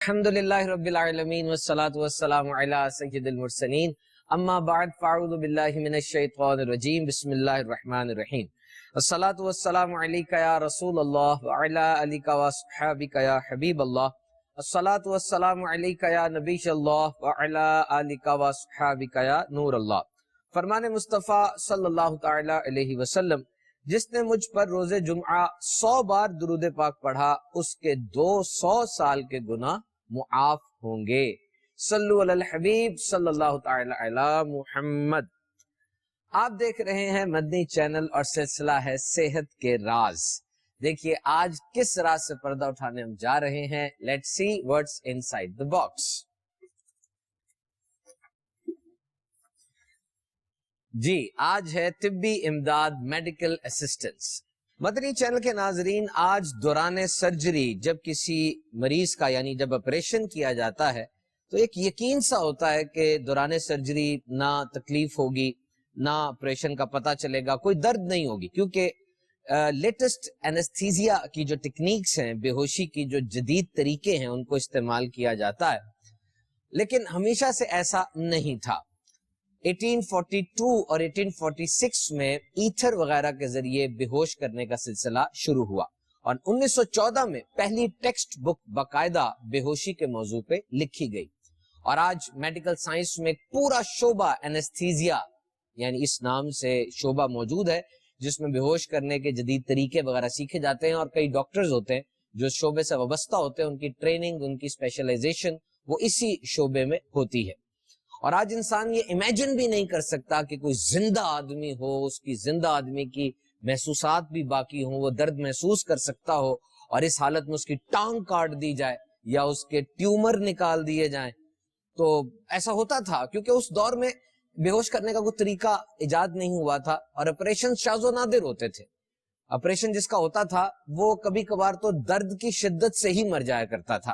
الحمدللہ رب العالمین والصلاة والسلام علی سید المرسلین اما بعد فاعوذ باللہ من الشیطان الرجیم بسم اللہ الرحمن الرحیم الصلاة والسلام علیکہ یا رسول اللہ وعلی آلک واصحابک یا حبیب اللہ الصلاة والسلام علیکہ یا نبی اللہ وعلی آلک واصحابک یا نور اللہ۔ فرمان مصطفیٰ صلی اللہ تعالی علیہ وسلم، جس نے مجھ پر روز جمعہ 100 بار درود پاک پڑھا اس کے 200 سال کے گناہ معاف ہوں گے۔ صلو علی الحبیب صلی اللہ تعالی علی محمد۔ آپ دیکھ رہے ہیں مدنی چینل اور سلسلہ ہے صحت کے راز۔ دیکھیے آج کس راز سے پردہ اٹھانے ہم جا رہے ہیں۔ Let's see what's inside the box. جی آج ہے طبی امداد، میڈیکل اسسٹنس۔ مدنی چینل کے ناظرین، آج دوران سرجری جب کسی مریض کا یعنی جب آپریشن کیا جاتا ہے تو ایک یقین سا ہوتا ہے کہ دوران سرجری نہ تکلیف ہوگی، نہ آپریشن کا پتہ چلے گا، کوئی درد نہیں ہوگی، کیونکہ لیٹسٹ اینستھیزیا کی جو ٹیکنیکس ہیں، بے ہوشی کی جو جدید طریقے ہیں، ان کو استعمال کیا جاتا ہے۔ لیکن ہمیشہ سے ایسا نہیں تھا۔ 1842 اور 1846 میں ایتھر وغیرہ کے ذریعے بے ہوش کرنے کا سلسلہ شروع ہوا، اور 1914 میں پہلی ٹیکسٹ بک باقاعدہ بے ہوشی کے موضوع پہ لکھی گئی۔ اور آج میڈیکل سائنس میں پورا شعبہ اینستھیزیا یعنی اس نام سے شعبہ موجود ہے، جس میں بے ہوش کرنے کے جدید طریقے وغیرہ سیکھے جاتے ہیں، اور کئی ڈاکٹرز ہوتے ہیں جو شعبے سے وابستہ ہوتے ہیں، ان کی ٹریننگ، ان کی اسپیشلائزیشن وہ اسی شعبے میں ہوتی ہے۔ اور آج انسان یہ امیجن بھی نہیں کر سکتا کہ کوئی زندہ آدمی ہو، اس کی زندہ آدمی کی محسوسات بھی باقی ہوں، وہ درد محسوس کر سکتا ہو، اور اس حالت میں اس کی ٹانگ کاٹ دی جائے یا اس کے ٹیومر نکال دیے جائیں۔ تو ایسا ہوتا تھا کیونکہ اس دور میں بے ہوش کرنے کا کوئی طریقہ ایجاد نہیں ہوا تھا، اور آپریشن شاذ و نادر ہوتے تھے۔ آپریشن جس کا ہوتا تھا وہ کبھی کبھار تو درد کی شدت سے ہی مر جایا کرتا تھا۔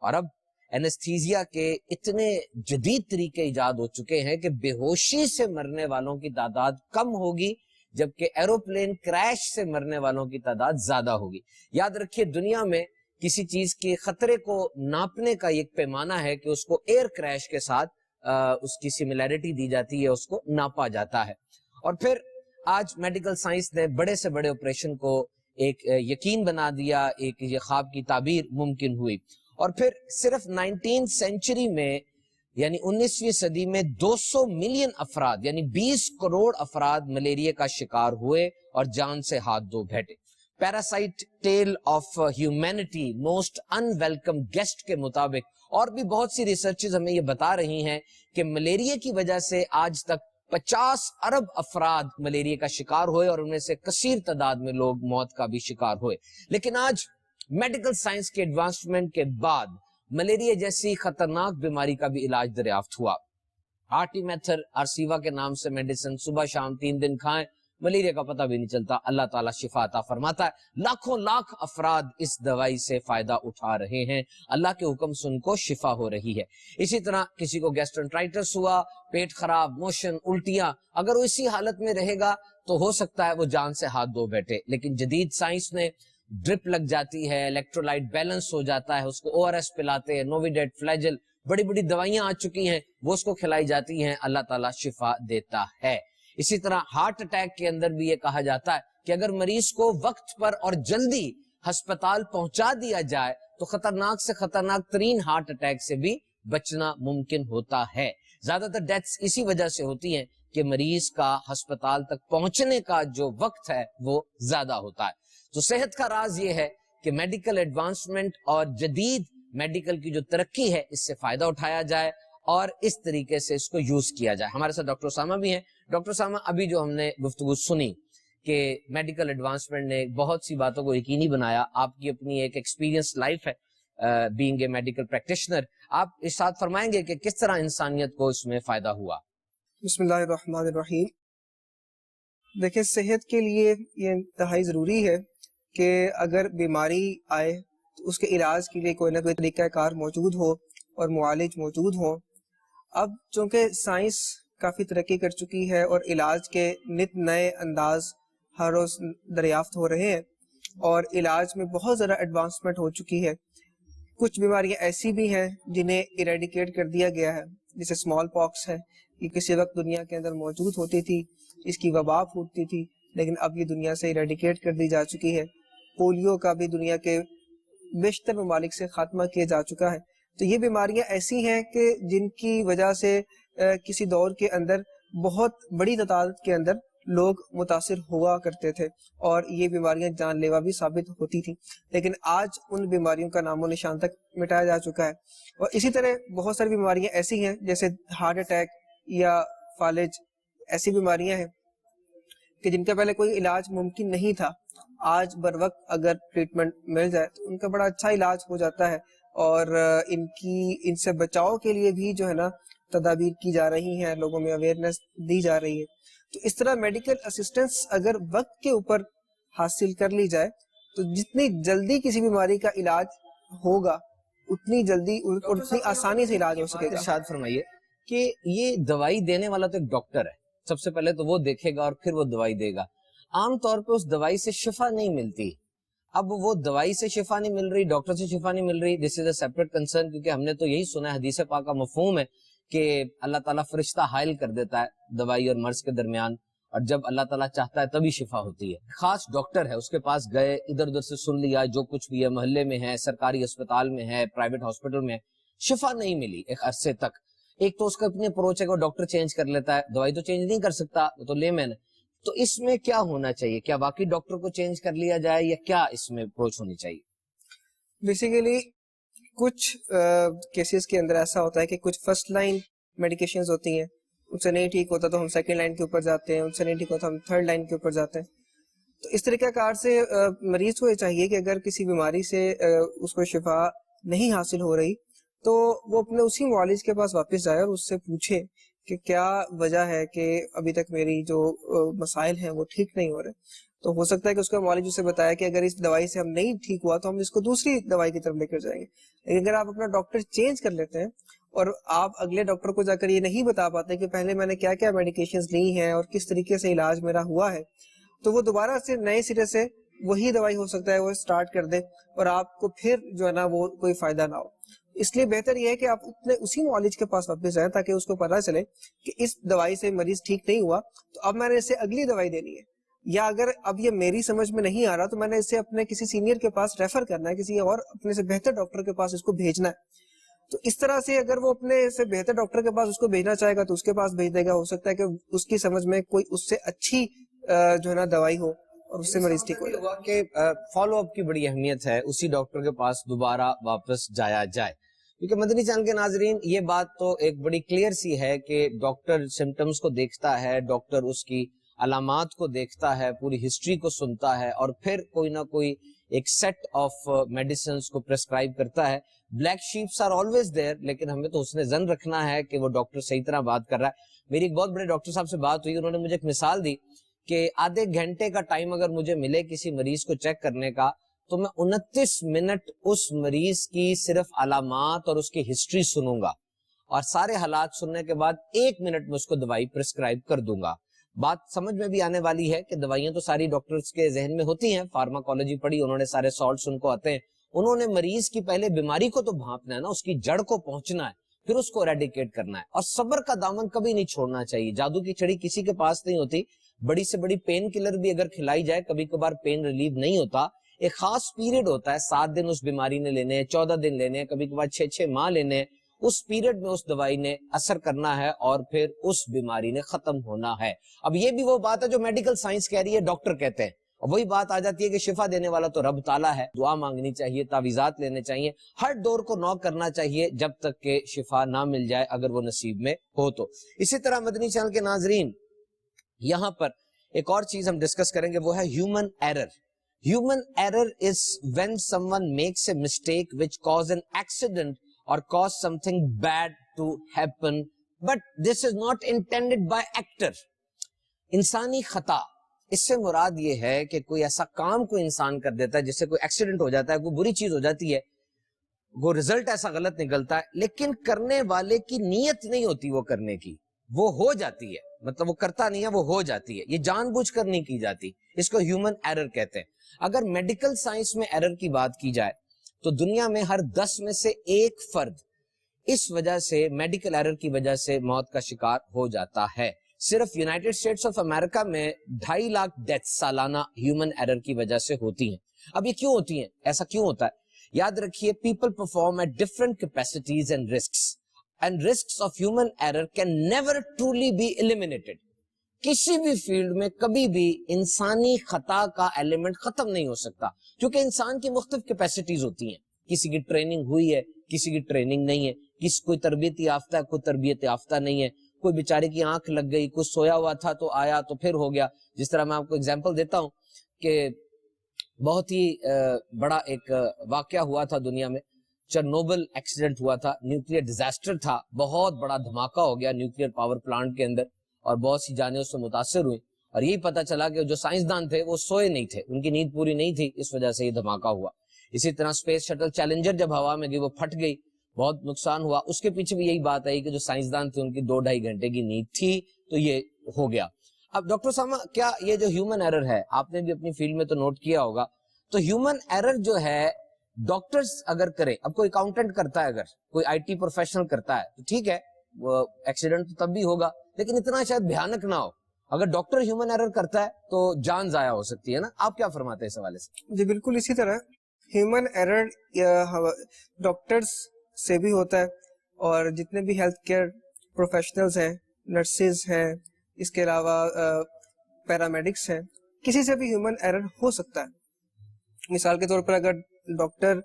اور اب اینستھیزیا کے اتنے جدید طریقے ایجاد ہو چکے ہیں کہ بے ہوشی سے مرنے والوں کی تعداد کم ہوگی، جبکہ ایروپلین کریش سے مرنے والوں کی تعداد زیادہ ہوگی۔ یاد رکھیے، دنیا میں کسی چیز کے خطرے کو ناپنے کا ایک پیمانہ ہے کہ اس کو ایئر کریش کے ساتھ اس کی سملیرٹی دی جاتی ہے، اس کو ناپا جاتا ہے۔ اور پھر آج میڈیکل سائنس نے بڑے سے بڑے آپریشن کو ایک یقین بنا دیا، ایک یہ خواب کی تعبیر ممکن ہوئی۔ اور پھر صرف 19 سینچری میں یعنی 19ویں صدی میں 200 ملین افراد یعنی 20 کروڑ افراد ملیریا کا شکار ہوئے اور جان سے ہاتھ دھو بیٹھے۔ Parasite tell of humanity, most in welcome guest کے مطابق اور بھی بہت سی ریسرچز ہمیں یہ بتا رہی ہیں کہ ملیریا کی وجہ سے آج تک 50 ارب افراد ملیریا کا شکار ہوئے، اور ان میں سے کثیر تعداد میں لوگ موت کا بھی شکار ہوئے۔ لیکن آج میڈیکل سائنس کے ایڈوانسمنٹ کے بعد ملیریا جیسی خطرناک بیماری کا بھی علاج دریافت ہوا۔ آرٹی میتھر ارسیوا کے نام سے میڈیسن صبح شام 3 دن کھائیں، ملیریا کا پتہ بھی نہیں چلتا، اللہ تعالیٰ شفا عطا فرماتا ہے۔ لاکھوں لاکھ افراد اس دوائی سے فائدہ اٹھا رہے ہیں، اللہ کے حکم سے ان کو شفا ہو رہی ہے۔ اسی طرح کسی کو گیسٹرنٹرائٹس ہوا، پیٹ خراب، موشن، الٹیاں، اگر وہ اسی حالت میں رہے گا تو ہو سکتا ہے وہ جان سے ہاتھ دھو بیٹھے۔ لیکن جدید سائنس نے ڈرپ لگ جاتی ہے، الیکٹرولائٹ بیلنس ہو جاتا ہے، اس کو ORS پلاتے ہیں، نوویڈیٹ، فلیجل، بڑی بڑی دوائیاں آ چکی ہیں، وہ اس کو کھلائی جاتی ہیں، اللہ تعالیٰ شفا دیتا ہے۔ اسی طرح ہارٹ اٹیک کے اندر بھی یہ کہا جاتا ہے کہ اگر مریض کو وقت پر اور جلدی ہسپتال پہنچا دیا جائے تو خطرناک سے خطرناک ترین ہارٹ اٹیک سے بھی بچنا ممکن ہوتا ہے۔ زیادہ تر ڈیتھس اسی وجہ سے ہوتی ہیں کہ مریض کا ہسپتال تک پہنچنے کا جو وقت ہے وہ زیادہ ہوتا ہے۔ تو صحت کا راز یہ ہے کہ میڈیکل ایڈوانسمنٹ اور جدید میڈیکل کی جو ترقی ہے اس سے فائدہ اٹھایا جائے اور اس طریقے سے اس کو یوز کیا جائے۔ ہمارے ساتھ ڈاکٹر اسامہ بھی ہیں۔ ڈاکٹر اسامہ، ابھی جو ہم نے گفتگو سنی کہ میڈیکل ایڈوانسمنٹ نے بہت سی باتوں کو یقینی بنایا، آپ کی اپنی ایک ایکسپیرینس لائف ہے بینگ اے میڈیکل پریکٹیشنر، آپ ارشاد فرمائیں گے کہ کس طرح انسانیت کو اس میں فائدہ ہوا؟ بسم اللہ الرحمن الرحیم۔ دیکھیں، صحت کے لیے یہ انتہائی ضروری ہے کہ اگر بیماری آئے تو اس کے علاج کے لیے کوئی نہ کوئی طریقہ کار موجود ہو اور معالج موجود ہوں۔ اب چونکہ سائنس کافی ترقی کر چکی ہے اور علاج کے نت نئے انداز ہر روز دریافت ہو رہے ہیں، اور علاج میں بہت زیادہ ایڈوانسمنٹ ہو چکی ہے، کچھ بیماریاں ایسی بھی ہیں جنہیں ایریڈیکیٹ کر دیا گیا ہے، جیسے اسمال پاکس ہے، یہ کسی وقت دنیا کے اندر موجود ہوتی تھی، اس کی وبا پھوٹتی تھی، لیکن اب یہ دنیا سے ایریڈیکیٹ کر دی جا چکی ہے۔ پولیو کا بھی دنیا کے بیشتر ممالک سے خاتمہ کیا جا چکا ہے۔ تو یہ بیماریاں ایسی ہیں کہ جن کی وجہ سے کسی دور کے اندر بہت بڑی تعداد کے اندر لوگ متاثر ہوا کرتے تھے اور یہ بیماریاں جان لیوا بھی ثابت ہوتی تھیں، لیکن آج ان بیماریوں کا نام و نشان تک مٹایا جا چکا ہے۔ اور اسی طرح بہت ساری بیماریاں ایسی ہیں جیسے ہارٹ اٹیک یا فالج، ایسی بیماریاں ہیں کہ جن کا پہلے کوئی علاج ممکن نہیں تھا، آج بر وقت اگر ٹریٹمنٹ مل جائے تو ان کا بڑا اچھا علاج ہو جاتا ہے، اور ان سے بچاؤ کے لیے بھی جو ہے نا تدابیر کی جا رہی ہیں، لوگوں میں اویئرنیس دی جا رہی ہے۔ تو اس طرح میڈیکل اسسٹنس اگر وقت کے اوپر حاصل کر لی جائے تو جتنی جلدی کسی بیماری کا علاج ہوگا اتنی جلدی اور اتنی آسانی سے علاج ہو سکے گا۔ ارشاد فرمائیے کہ یہ دوائی دینے والا تو ایک ڈاکٹر ہے، سب سے پہلے تو وہ دیکھے گا اور پھر وہ دوائی دے گا۔ عام طور پہ اس دوائی سے شفا نہیں ملتی، اب وہ دوائی سے شفا نہیں مل رہی، ڈاکٹر سے شفا نہیں مل رہی، دس از اے سیپریٹ کنسرن، کیونکہ ہم نے تو یہی سنا ہے، حدیث پاک کا مفہوم ہے کہ اللہ تعالیٰ فرشتہ حائل کر دیتا ہے دوائی اور مرض کے درمیان، اور جب اللہ تعالیٰ چاہتا ہے تبھی شفا ہوتی ہے۔ خاص ڈاکٹر ہے، اس کے پاس گئے، ادھر ادھر سے سن لیا، جو کچھ بھی ہے، محلے میں ہے، سرکاری اسپتال میں ہے، پرائیویٹ ہاسپٹل میں ہے، شفا نہیں ملی ایک عرصے تک۔ ایک تو اس کا اپنی اپروچ ہے کہ وہ ڈاکٹر چینج کر لیتا ہے، دوائی تو چینج نہیں کر سکتا، وہ تو لے مین ہے۔ تو اس میں کیا ہونا چاہیے؟ کیا واقعی ڈاکٹر کو چینج کر لیا جائے یا کیا اس میں اپروچ ہونی چاہیے؟ بیسیکلی کچھ کیسز کے اندر ایسا ہوتا ہے کہ کچھ فرسٹ لائن میڈیکیشنز ہوتی ہیں، ان سے نہیں ٹھیک ہوتا تو ہم سیکنڈ لائن کے اوپر جاتے ہیں، ان سے نہیں ٹھیک ہوتا ہم تھرڈ لائن کے اوپر جاتے ہیں۔ تو اس طریقہ کار سے مریض کو یہ چاہیے کہ اگر کسی بیماری سے اس کو شفا نہیں حاصل ہو رہی تو وہ اپنے اسی معالج کے پاس واپس جائے اور اس سے پوچھے کہ کیا وجہ ہے کہ ابھی تک میری جو مسائل ہیں وہ ٹھیک نہیں ہو رہے۔ تو ہو سکتا ہے کہ اس کا معالج اسے بتایا کہ اگر اس دوائی سے ہم نہیں ٹھیک ہوا تو ہم اس کو دوسری دوائی کی طرف لے کر جائیں گے، لیکن اگر آپ اپنا ڈاکٹر چینج کر لیتے ہیں اور آپ اگلے ڈاکٹر کو جا کر یہ نہیں بتا پاتے کہ پہلے میں نے کیا کیا میڈیکیشنز لی ہیں اور کس طریقے سے علاج میرا ہوا ہے، تو وہ دوبارہ سے نئے سرے سے وہی دوائی ہو سکتا ہے وہ سٹارٹ کر دے اور آپ کو پھر جو ہے نا وہ کوئی فائدہ نہ ہو۔ اس لیے بہتر یہ ہے کہ آپ اپنے اسی معالج کے پاس واپس جائیں تاکہ اس کو پتہ چلے کہ اس دوائی سے مریض ٹھیک نہیں ہوا تو اب میں نے اسے اگلی دوائی دینی ہے، یا اگر اب یہ میری سمجھ میں نہیں آ رہا تو میں نے اسے اپنے کسی سینئر کے پاس ریفر کرنا ہے، کسی اور اپنے سے بہتر ڈاکٹر کے پاس اس کو بھیجنا ہے۔ تو اس طرح سے اگر وہ اپنے سے بہتر ڈاکٹر کے پاس اس کو بھیجنا چاہے گا تو اس کے پاس بھیج دے گا، ہو سکتا ہے کہ اس کی سمجھ میں کوئی اس سے اچھی جو ہے نا دوائی ہو اور اس سے مریض ٹھیک ہو جائے۔ کہ فالو اپ کی بڑی اہمیت ہے، اسی ڈاکٹر کے پاس دوبارہ واپس جایا جائے، کیونکہ مدنی چینل کے ناظرین یہ بات تو ایک بڑی کلیئر سی ہے کہ ڈاکٹر سمٹمز کو دیکھتا ہے، ڈاکٹر اس کی علامات کو دیکھتا ہے، پوری ہسٹری کو سنتا ہے اور پھر کوئی نہ کوئی ایک سیٹ آف میڈیسنز کو پرسکرائب کرتا ہے۔ Black sheeps are always there, لیکن ہمیں تو حسن ظن رکھنا ہے کہ وہ ڈاکٹر صحیح طرح بات کر رہا ہے۔ میری ایک بہت بڑے ڈاکٹر صاحب سے بات ہوئی، انہوں نے مجھے ایک مثال دی کہ آدھے گھنٹے کا ٹائم اگر مجھے ملے کسی مریض کو چیک کرنے کا تو میں 29 منٹ اس مریض کی صرف علامات اور اس کی ہسٹری سنوں گا، اور سارے حالات سننے کے بعد 1 منٹ میں اس کو دوائی پرسکرائب کر دوں گا۔ بات سمجھ میں بھی آنے والی ہے کہ دوائیاں تو ساری ڈاکٹرز کے ذہن میں ہوتی ہیں، فارماکولوجی پڑھی انہوں نے، سارے سالٹس ان کو آتے ہیں، انہوں نے مریض کی پہلے بیماری کو تو بھانپنا ہے نا، اس کی جڑ کو پہنچنا ہے، پھر اس کو ایریڈیکیٹ کرنا ہے، اور صبر کا دامن کبھی نہیں چھوڑنا چاہیے۔ جادو کی چھڑی کسی کے پاس نہیں ہوتی، بڑی سے بڑی پین کلر بھی اگر کھلائی جائے کبھی کبھار پین ریلیو نہیں ہوتا، ایک خاص پیریڈ ہوتا ہے، 7 دن اس بیماری نے لینے ہیں، 14 دن لینے ہیں، کبھی کبھار 6 ماہ لینے ہیں، اس پیریڈ میں اس دوائی نے اثر کرنا ہے اور پھر اس بیماری نے ختم ہونا ہے۔ اب یہ بھی وہ بات ہے جو میڈیکل سائنس کہہ رہی ہے، ڈاکٹر کہتے ہیں، اور وہی بات آ جاتی ہے کہ شفا دینے والا تو رب تعالیٰ ہے، دعا مانگنی چاہیے، تعویذات لینے چاہیے، ہر ڈور کو نوک کرنا چاہیے جب تک کہ شفا نہ مل جائے، اگر وہ نصیب میں ہو تو۔ اسی طرح مدنی چینل کے ناظرین یہاں پر ایک اور چیز ہم ڈسکس کریں گے، وہ ہے human error. Human error is when someone makes a mistake which cause an accident or cause something bad to happen, but this is not intended by actor۔ انسانی خطا، اس سے مراد یہ ہے کہ کوئی ایسا کام کوئی انسان کر دیتا ہے جس سے کوئی ایکسیڈنٹ ہو جاتا ہے، کوئی بری چیز ہو جاتی ہے، وہ رزلٹ ایسا غلط نکلتا ہے، لیکن کرنے والے کی نیت نہیں ہوتی وہ کرنے کی، وہ ہو جاتی ہے، مطلب وہ کرتا نہیں ہے، وہ ہو جاتی ہے، یہ جان بوجھ کر نہیں کی جاتی، اس کو ہیومن ایرر کہتے ہیں۔ اگر میڈیکل سائنس میں ایرر کی بات کی جائے تو دنیا میں ہر 10 میں سے 1 فرد اس وجہ سے میڈیکل ایرر کی وجہ سے موت کا شکار ہو جاتا ہے. صرف یونائٹڈ اسٹیٹس آف امریکہ میں 2.5 لاکھ ڈیتھ سالانہ ہیومن ایرر کی وجہ سے ہوتی ہیں. اب یہ کیوں ہوتی ہیں؟ ایسا کیوں ہوتا ہے؟ یاد رکھیے people perform at different capacities and risks of human error can never truly be eliminated. کسی بھی فیلڈ میں کبھی بھی انسانی خطا کا ایلیمنٹ ختم نہیں ہو سکتا, کیونکہ انسان کی مختلف کیپیسٹیز ہوتی ہیں. کسی کی ٹریننگ ہوئی ہے, کسی کی ٹریننگ نہیں ہے, کوئی تربیت یافتہ ہے, کوئی تربیت یافتہ نہیں ہے, کوئی بیچارے کی آنکھ لگ گئی, کوئی سویا ہوا تھا تو آیا تو پھر ہو گیا. جس طرح میں آپ کو اگزامپل دیتا ہوں کہ بہت ہی بڑا ایک واقعہ ہوا تھا دنیا میں, چرنوبل ایکسیڈنٹ ہوا تھا, نیوکلیر ڈیزاسٹر تھا, بہت بڑا دھماکہ ہو گیا نیوکلیر پاور پلانٹ کے اندر اور بہت سی جانیں اس سے متاثر ہوئی. اور یہی پتا چلا کہ جو سائنسدان تھے وہ سوئے نہیں تھے, ان کی نیند پوری نہیں تھی, اس وجہ سے یہ دھماکہ ہوا. اسی طرح اسپیس شٹل چیلنجر جب ہوا میں گئی وہ پھٹ گئی, بہت نقصان ہوا. اس کے پیچھے بھی یہی بات آئی کہ جو سائنسدان تھے ان کی 2-2.5 گھنٹے کی نیند تھی تو یہ ہو گیا. اب ڈاکٹر ساما, کیا یہ جو ہیومن ایرر ہے آپ نے بھی اپنی فیلڈ میں تو نوٹ کیا ہوگا, تو ہیومن ایرر جو ہے ڈاکٹرز اگر کرے, اب کوئی اکاؤنٹنٹ کرتا ہے, اگر کوئی آئی ٹی پروفیشنل کرتا ہے تو ٹھیک ہے, وہ ایکسیڈنٹ تو تب بھی ہوگا لیکن اتنا شاید بھیانک نہ ہو. اگر ڈاکٹر ہیومن ایرر کرتا ہے تو جان ضائع ہو سکتی ہے نا. آپ کیا فرماتے ہیں اس حوالے سے؟ جی بالکل اسی طرح ہیومن ایرر ڈاکٹرز سے بھی ہوتا ہے, اور جتنے بھی ہیلتھ کیئر پروفیشنلز ہیں, نرسز ہیں, اس کے علاوہ پیرامیڈکس ہیں, کسی سے بھی ہیومن ایرر ہو سکتا ہے. مثال کے طور پر اگر ڈاکٹر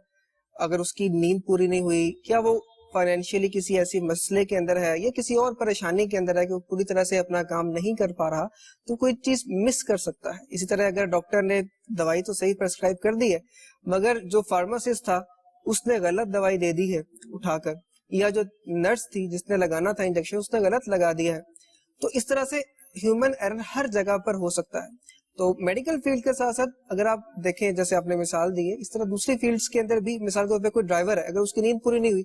اگر اس کی نیند پوری نہیں ہوئی, یا وہ فائنینشیلی کسی ایسی مسئلے کے اندر ہے یا کسی اور پریشانی کے اندر ہے کہ وہ پوری طرح سے اپنا کام نہیں کر پا رہا, تو کوئی چیز مس کر سکتا ہے. اسی طرح اگر ڈاکٹر نے دوائی تو صحیح پرسکرائب کر دی ہے مگر جو فارماسسٹ تھا اس نے غلط دوائی دے دی ہے اٹھا کر, یا جو نرس تھی جس نے لگانا تھا انجیکشن اس نے غلط لگا دیا ہے, تو اس طرح سے ہیومن ایرر ہر جگہ پر ہو سکتا ہے. تو میڈیکل فیلڈ کے ساتھ ساتھ اگر آپ دیکھیں, جیسے آپ نے مثال دی ہے, اس طرح دوسری فیلڈز کے اندر بھی, مثال کے طور پہ کوئی ڈرائیور ہے, اگر اس کی نیند پوری نہیں ہوئی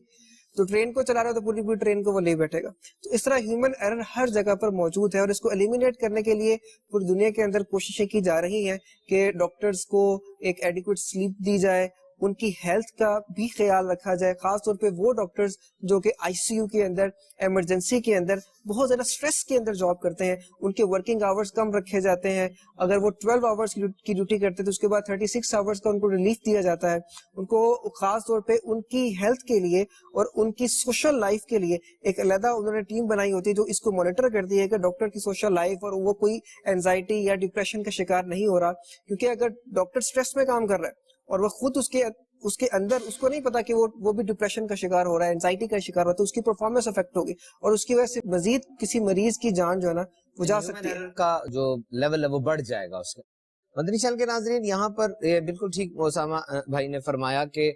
تو ٹرین کو چلا رہا ہے تو پوری ٹرین کو وہ لے بیٹھے گا. تو اس طرح ہیومن ایرر ہر جگہ پر موجود ہے, اور اس کو ایلیمینیٹ کرنے کے لیے پوری دنیا کے اندر کوششیں کی جا رہی ہیں کہ ڈاکٹرز کو ایک ایڈیکویٹ سلیپ دی جائے, ان کی ہیلتھ کا بھی خیال رکھا جائے, خاص طور پہ وہ ڈاکٹرز جو کہ آئی سی یو کے اندر, ایمرجنسی کے اندر بہت زیادہ سٹریس کے اندر جاب کرتے ہیں, ان کے ورکنگ آورز کم رکھے جاتے ہیں. اگر وہ 12 آورز کی ڈیوٹی کرتے ہیں تو اس کے بعد 36 آورز کا ان کو ریلیف دیا جاتا ہے. ان کو خاص طور پہ ان کی ہیلتھ کے لیے اور ان کی سوشل لائف کے لیے ایک علیحدہ انہوں نے ٹیم بنائی ہوتی ہے جو اس کو مانیٹر کرتی ہے کہ ڈاکٹر کی سوشل لائف اور وہ کوئی اینزائٹی یا ڈپریشن کا شکار نہیں ہو رہا. کیونکہ اگر ڈاکٹر سٹریس میں کام کر رہا ہے اور وہ خود اس کے اندر اس کو نہیں پتا کہ وہ بھی ڈپریشن کا شکار ہو رہا ہے, اینزائٹی کا شکار ہوتا ہے, اس کی پرفارمنس افیکٹ ہوگی اور اس کی وجہ سے مزید کسی مریض کی جان جو ہے نا وہ جا سکتی ہے, کا جو لیول ہے وہ بڑھ جائے گا اس کا. مدنی چینل کے ناظرین, یہاں پر بالکل ٹھیک اسامہ بھائی نے فرمایا کہ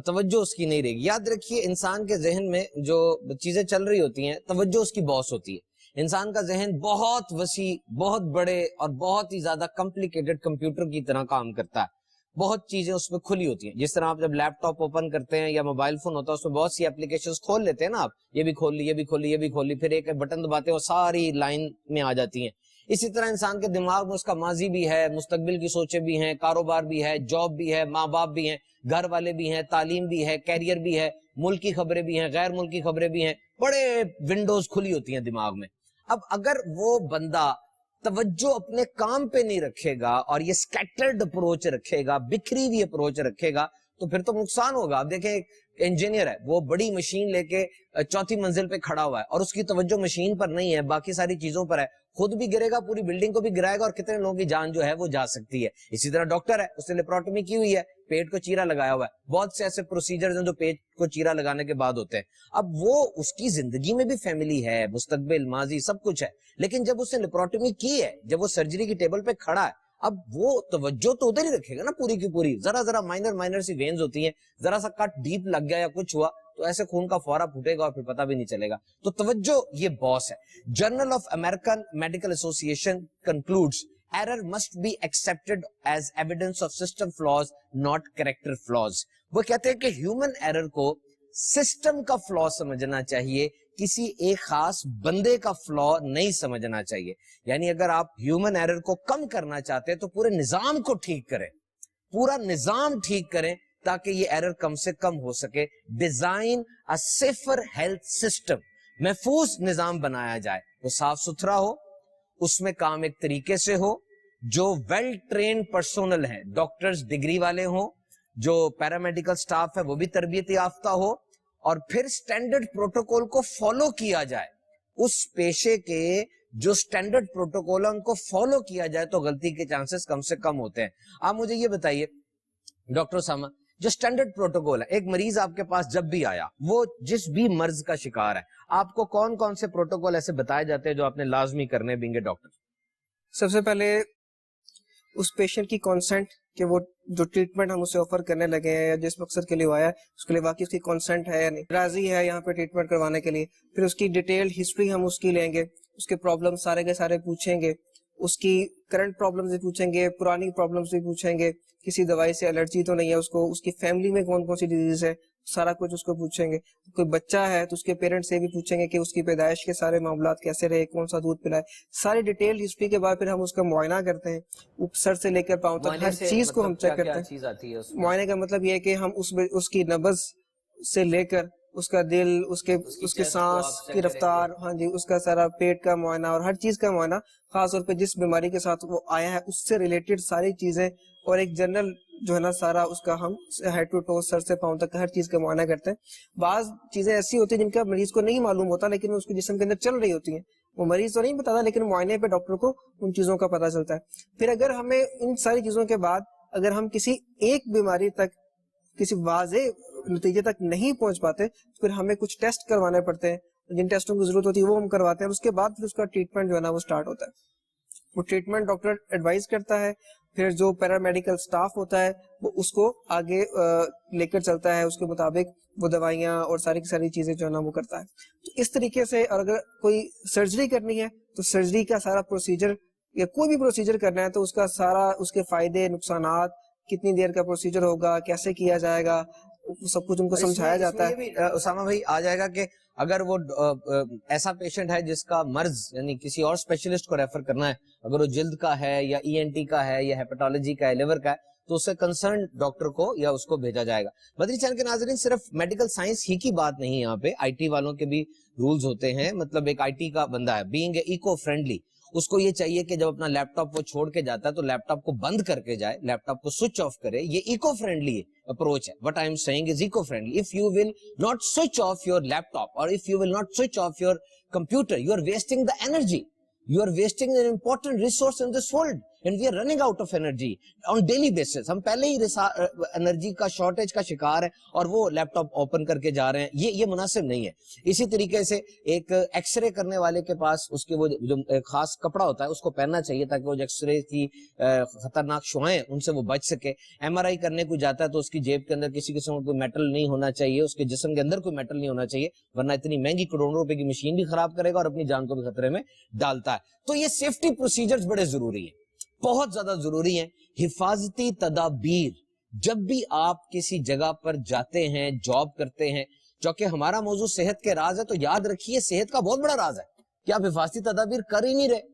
توجہ اس کی نہیں رہے گی. یاد رکھیے انسان کے ذہن میں جو چیزیں چل رہی ہوتی ہیں توجہ اس کی باس ہوتی ہے. انسان کا ذہن بہت وسیع, بہت بڑے اور بہت ہی زیادہ کمپلیکیٹڈ کمپیوٹر کی طرح کام کرتا ہے. بہت چیزیں اس میں کھلی ہوتی ہیں. جس طرح آپ جب لیپ ٹاپ اوپن کرتے ہیں یا موبائل فون ہوتا ہے اس میں بہت سی اپلیکیشنز کھول لیتے ہیں نا, آپ یہ بھی کھول لی, یہ بھی کھول لی, یہ بھی کھول لی, پھر ایک بٹن دباتے ہیں وہ ساری لائن میں آ جاتی ہیں. اسی طرح انسان کے دماغ میں اس کا ماضی بھی ہے, مستقبل کی سوچیں بھی ہیں, کاروبار بھی ہے, جاب بھی ہے, ماں باپ بھی ہیں, گھر والے بھی ہیں, تعلیم بھی ہے, کیریئر بھی ہے, ملک کی خبریں بھی ہیں, غیر ملک کی خبریں بھی ہیں, بڑے ونڈوز کھلی ہوتی ہیں دماغ میں. اب اگر وہ بندہ توجہ اپنے کام پہ نہیں رکھے گا اور یہ سکیٹرڈ اپروچ رکھے گا, بکھری ہوئی اپروچ رکھے گا, تو پھر تو نقصان ہوگا. آپ دیکھیں ایک انجینئر ہے, وہ بڑی مشین لے کے 4تھی منزل پہ کھڑا ہوا ہے اور اس کی توجہ مشین پر نہیں ہے, باقی ساری چیزوں پر ہے, خود بھی گرے گا, پوری بلڈنگ کو بھی گرائے گا اور کتنے لوگوں کی جان جو ہے وہ جا سکتی ہے. اسی طرح ڈاکٹر ہے, اس نے لیپروٹمی کی ہوئی ہے, پیٹ کو چیرا لگایا ہوا ہے, بہت سے ایسے پروسیجرز ہیں جو پیٹ کو چیرا لگانے کے بعد ہوتے ہیں. اب وہ اس کی زندگی میں بھی فیملی ہے, مستقبل, ماضی, سب کچھ ہے, لیکن جب اس نے لیپروٹمی کی ہے, جب وہ سرجری کی ٹیبل پہ کھڑا ہے, اب وہ توجہ تو ادھر ہی رکھے گا نا پوری کی پوری. ذرا مائنر سی وینز ہوتی ہیں, ذرا سا کٹ ڈیپ لگ گیا یا کچھ ہوا تو ایسے خون کا فوارہ پھوٹے گا اور پھر پتہ بھی نہیں چلے گا. تو توجہ یہ باس ہے. Journal of American medical association concludes error must be accepted as evidence of system flaws, not character flaws. وہ کہتے ہیں کہ ہیومن ایرر کو سسٹم کا فلا سمجھنا چاہیے, کسی ایک خاص بندے کا فلا نہیں سمجھنا چاہیے. یعنی اگر آپ ہیومن ایرر کو کم کرنا چاہتے ہیں تو پورے نظام کو ٹھیک کریں, پورا نظام ٹھیک کریں, تاکہ یہ ایرر کم سے کم ہو سکے. Design a safer health system, محفوظ نظام بنایا جائے, وہ صاف ستھرا ہو, اس میں کام ایک طریقے سے ہو, جو ویل ٹرینڈ پرسونل ہے, ڈاکٹرز ڈگری والے ہوں, جو پیرامیڈیکل سٹاف ہے وہ بھی تربیت یافتہ ہو, اور پھر سٹینڈرڈ پروٹوکول کو فالو کیا جائے. اس پیشے کے جو سٹینڈرڈ پروٹوکول ان کو فالو کیا جائے تو غلطی کے چانسز کم سے کم ہوتے ہیں. آپ مجھے یہ بتائیے ڈاکٹر اسامہ, جو سٹینڈرڈ پروٹوکول ہے, ایک مریض آپ کے پاس جب بھی آیا, وہ جس بھی مرض کا شکار ہے, آپ کو کون کون سے پروٹوکول ایسے بتائے جاتے ہیں جو آپ نے لازمی کرنے بینگ اے ڈاکٹر؟ سب سے پہلے اس پیشنٹ کی کانسنٹ, کہ وہ جو ٹریٹمنٹ ہم اسے آفر کرنے لگے ہیں یا جس مقصد کے لیے وہ آیا ہے اس کے لیے واقعی اس کی کانسنٹ ہے یا نہیں, راضی ہے یہاں پہ ٹریٹمنٹ کروانے کے لیے. پھر اس کی ڈیٹیل ہسٹری ہم اس کی لیں گے, اس کے پرابلم سارے کے سارے پوچھیں گے, اس کی کرنٹ پرابلمز بھی پوچھیں گے, پرانی پرابلمز بھی پوچھیں گے, کسی دوائی سے الرجی تو نہیں ہے اس کو, اس کی فیملی میں کون کون سی ڈیزیز ہے, سارا کچھ اس کو پوچھیں گے. کوئی بچہ ہے تو اس کے پیرنٹس سے بھی پوچھیں گے کہ اس کی پیدائش کے سارے معاملات کیسے رہے, کون سا دودھ پلائے, ساری ڈیٹیل ہسٹری کے بعد پھر ہم اس کا معائنہ کرتے ہیں, سر سے لے کر پاؤں تک ہر چیز کو ہم چیک کرتے ہیں. معائنے کا مطلب یہ ہے کہ ہم اس کی نبض سے لے کر اس کا دل, اس کے سانس کی رفتار, ہاں جی, اس کا سارا پیٹ کا معائنہ اور ہر چیز کا معائنہ, خاص طور پہ جس بیماری کے ساتھ وہ آیا ہے اس سے ریلیٹڈ ساری چیزیں, اور ایک جنرل جو ہے نا سارا اس کا ہم ہیڈ ٹو ٹو, سر سے پاؤں تک ہر چیز کا معائنہ کرتے ہیں. بعض چیزیں ایسی ہوتی ہیں جن کا مریض کو نہیں معلوم ہوتا لیکن اس کے جسم کے اندر چل رہی ہوتی ہیں, وہ مریض تو نہیں بتاتا لیکن معائنے پہ ڈاکٹر کو ان چیزوں کا پتہ چلتا ہے. پھر اگر ہمیں ان ساری چیزوں کے بعد اگر ہم کسی ایک بیماری تک, کسی واضح نتیجے تک نہیں پہنچ پاتے تو پھر ہمیں کچھ ٹیسٹ کروانے پڑتے ہیں, جن ٹیسٹوں کی ضرورت ہوتی ہے وہ ہم کرواتے ہیں. اس کے بعد پھر اس کا ٹریٹمنٹ جو ہے نا وہ سٹارٹ ہوتا ہے. وہ ٹریٹمنٹ ڈاکٹر ایڈوائز کرتا ہے, پھر جو پیرامیڈیکل سٹاف ہوتا ہے وہ اس کو آگے لے کر چلتا ہے, اس کے مطابق وہ دوائیاں اور ساری کی ساری چیزیں جو ہے نا وہ کرتا ہے. تو اس طریقے سے, اور اگر کوئی سرجری کرنی ہے تو سرجری کا سارا پروسیجر یا کوئی بھی پروسیجر کرنا ہے تو اس کا سارا, اس کے فائدے نقصانات, کتنی دیر کا پروسیجر ہوگا, کیسے کیا جائے گا, سب کچھ ان کو سمجھایا جاتا ہے. اسامہ بھائی آ جائے گا کہ اگر وہ ایسا پیشنٹ ہے جس کا مرض یعنی کسی اور اسپیشلسٹ کو ریفر کرنا ہے, اگر وہ جلد کا ہے یا ENT کا ہے یا ہیپاٹالوجی کا ہے, لیور کا ہے, تو اسے کنسرن ڈاکٹر کو یا اس کو بھیجا جائے گا. مدنی چینل کے ناظرین, صرف میڈیکل سائنس ہی کی بات نہیں, یہاں پہ IT والوں کے بھی رولز ہوتے ہیں. مطلب ایک IT کا بندہ ہے, بینگ اے ایکو فرینڈلی, اس کو یہ چاہیے کہ جب اپنا لیپ ٹاپ وہ چھوڑ کے جاتا ہے تو لیپ ٹاپ کو بند کر کے جائے, لیپ ٹاپ کو سوئچ آف کرے. یہ ایکو فرینڈلی اپروچ ہے. What I am saying is eco friendly. If you will not switch off your laptop or if you will not switch off your computer, you are wasting the energy. You are wasting an important resource in this world and we are running out of energy on daily basis. ہم پہلے ہی energy کا shortage کا شکار ہیں اور وہ لیپ top open کر کے جا رہے ہیں, یہ مناسب نہیں ہے. اسی طریقے سے ایک ایکس رے کرنے والے کے پاس اس کے وہ جو خاص کپڑا ہوتا ہے اس کو پہننا چاہیے تاکہ وہ جو ایکس رے کی خطرناک شعاعیں ان سے وہ بچ سکے. MRI کرنے کو جاتا ہے تو اس کی جیب کے اندر کسی قسم کا کوئی میٹل نہیں ہونا چاہیے, اس کے جسم کے اندر کوئی میٹل نہیں ہونا چاہیے, ورنہ اتنی مہنگی کروڑوں روپے کی مشین بھی خراب کرے گا اور اپنی جان کو بھی خطرے میں ڈالتا ہے. تو یہ سیفٹی پروسیجرز بڑے ضروری ہیں, بہت زیادہ ضروری ہیں. حفاظتی تدابیر جب بھی آپ کسی جگہ پر جاتے ہیں, جاب کرتے ہیں, چونکہ ہمارا موضوع صحت کے راز ہے, تو یاد رکھیے صحت کا بہت بڑا راز ہے کہ آپ حفاظتی تدابیر کر ہی نہیں رہے.